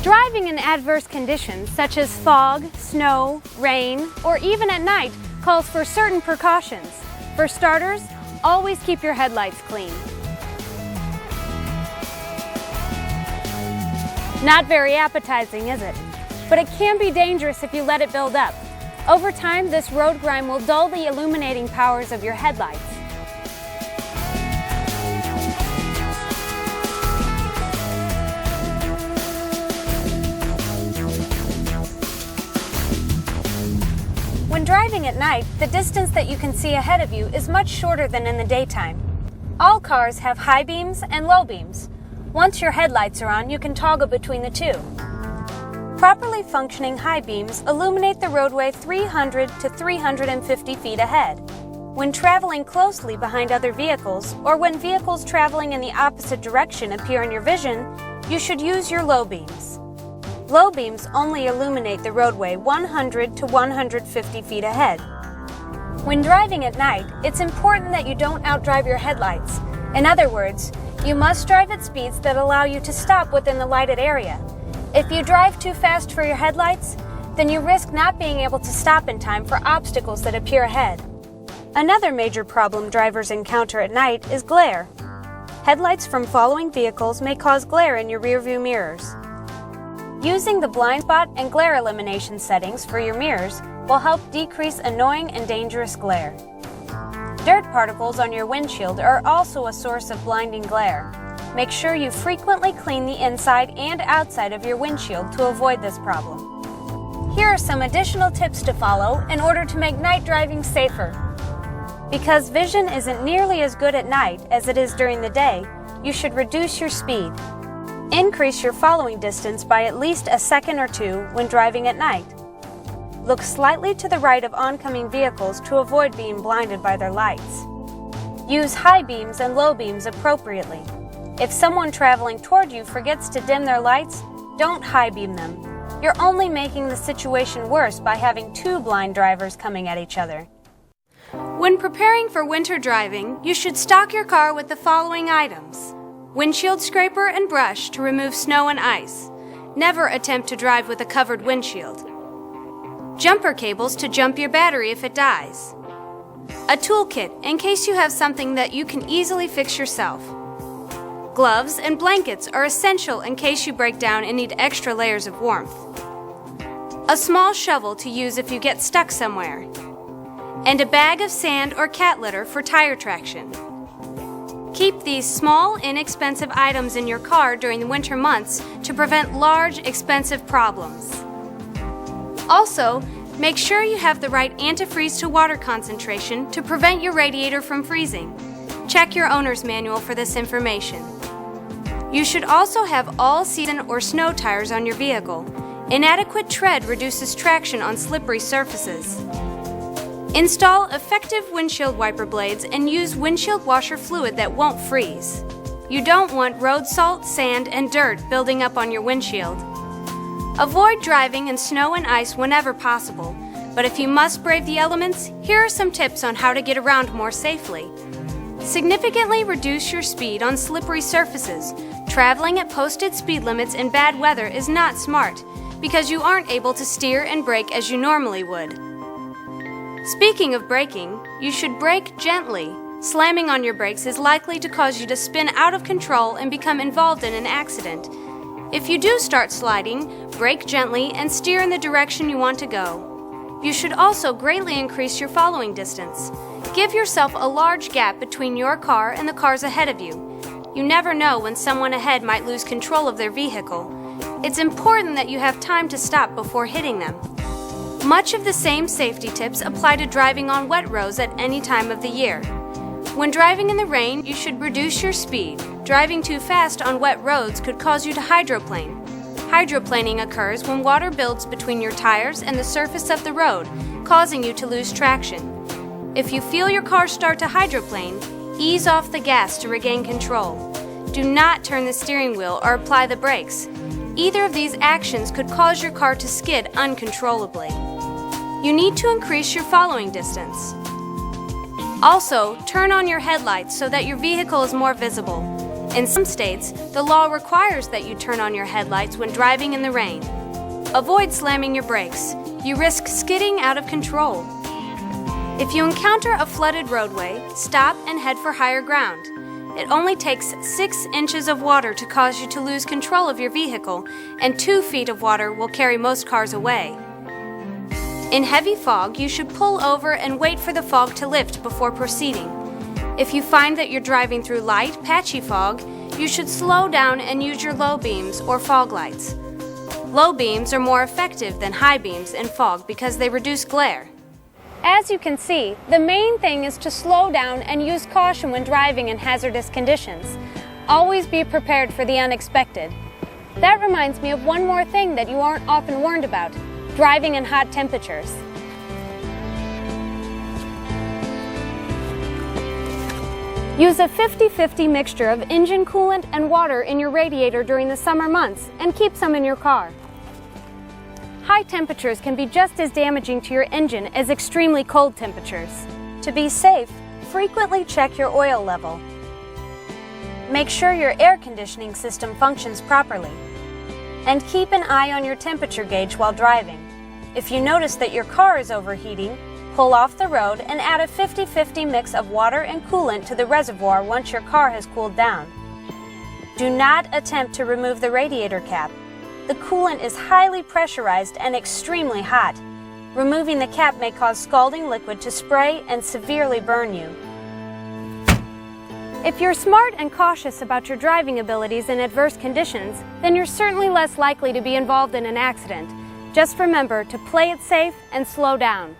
Driving in adverse conditions such as fog, snow, rain, or even at night calls for certain precautions. For starters, always keep your headlights clean. Not very appetizing, is it? But it can be dangerous if you let it build up. Over time, this road grime will dull the illuminating powers of your headlights. When driving at night, the distance that you can see ahead of you is much shorter than in the daytime. All cars have high beams and low beams. Once your headlights are on, you can toggle between the two. Properly functioning high beams illuminate the roadway 300 to 350 feet ahead. When traveling closely behind other vehicles, or when vehicles traveling in the opposite direction appear in your vision, you should use your low beams. Low beams only illuminate the roadway 100 to 150 feet ahead. When driving at night, it's important that you don't outdrive your headlights. In other words, you must drive at speeds that allow you to stop within the lighted area. If you drive too fast for your headlights, then you risk not being able to stop in time for obstacles that appear ahead. Another major problem drivers encounter at night is glare. Headlights from following vehicles may cause glare in your rearview mirrors. Using the blind spot and glare elimination settings for your mirrors will help decrease annoying and dangerous glare. Dirt particles on your windshield are also a source of blinding glare. Make sure you frequently clean the inside and outside of your windshield to avoid this problem. Here are some additional tips to follow in order to make night driving safer. Because vision isn't nearly as good at night as it is during the day, you should reduce your speed. Increase your following distance by at least a second or two when driving at night. Look slightly to the right of oncoming vehicles to avoid being blinded by their lights. Use high beams and low beams appropriately. If someone traveling toward you forgets to dim their lights, don't high beam them. You're only making the situation worse by having two blind drivers coming at each other. When preparing for winter driving, you should stock your car with the following items: windshield scraper and brush to remove snow and ice. Never attempt to drive with a covered windshield. Jumper cables to jump your battery if it dies. A toolkit in case you have something that you can easily fix yourself. Gloves and blankets are essential in case you break down and need extra layers of warmth. A small shovel to use if you get stuck somewhere. And a bag of sand or cat litter for tire traction. Keep these small, inexpensive items in your car during the winter months to prevent large, expensive problems. Also, make sure you have the right antifreeze to water concentration to prevent your radiator from freezing. Check your owner's manual for this information. You should also have all-season or snow tires on your vehicle. Inadequate tread reduces traction on slippery surfaces. Install effective windshield wiper blades and use windshield washer fluid that won't freeze. You don't want road salt, sand, and dirt building up on your windshield. Avoid driving in snow and ice whenever possible, but if you must brave the elements, here are some tips on how to get around more safely. Significantly reduce your speed on slippery surfaces. Traveling at posted speed limits in bad weather is not smart because you aren't able to steer and brake as you normally would. Speaking of braking, you should brake gently. Slamming on your brakes is likely to cause you to spin out of control and become involved in an accident. If you do start sliding, brake gently and steer in the direction you want to go. You should also greatly increase your following distance. Give yourself a large gap between your car and the cars ahead of you. You never know when someone ahead might lose control of their vehicle. It's important that you have time to stop before hitting them. Much of the same safety tips apply to driving on wet roads at any time of the year. When driving in the rain, you should reduce your speed. Driving too fast on wet roads could cause you to hydroplane. Hydroplaning occurs when water builds between your tires and the surface of the road, causing you to lose traction. If you feel your car start to hydroplane, ease off the gas to regain control. Do not turn the steering wheel or apply the brakes. Either of these actions could cause your car to skid uncontrollably. you need to increase your following distance. Also, turn on your headlights so that your vehicle is more visible. In some states, the law requires that you turn on your headlights when driving in the rain. Avoid slamming your brakes. You risk skidding out of control. If you encounter a flooded roadway, stop and head for higher ground. It only takes 6 inches of water to cause you to lose control of your vehicle, and 2 feet of water will carry most cars away. In heavy fog, you should pull over and wait for the fog to lift before proceeding. If you find that you're driving through light, patchy fog, you should slow down and use your low beams or fog lights. Low beams are more effective than high beams in fog because they reduce glare. As you can see, the main thing is to slow down and use caution when driving in hazardous conditions. Always be prepared for the unexpected. That reminds me of one more thing that you aren't often warned about: driving in hot temperatures. Use a 50-50 mixture of engine coolant and water in your radiator during the summer months and keep some in your car. High temperatures can be just as damaging to your engine as extremely cold temperatures. To be safe, frequently check your oil level. Make sure your air conditioning system functions properly. And keep an eye on your temperature gauge while driving. If you notice that your car is overheating, pull off the road and add a 50-50 mix of water and coolant to the reservoir once your car has cooled down. Do not attempt to remove the radiator cap. The coolant is highly pressurized and extremely hot. Removing the cap may cause scalding liquid to spray and severely burn you. If you're smart and cautious about your driving abilities in adverse conditions, then you're certainly less likely to be involved in an accident. Just remember to play it safe and slow down.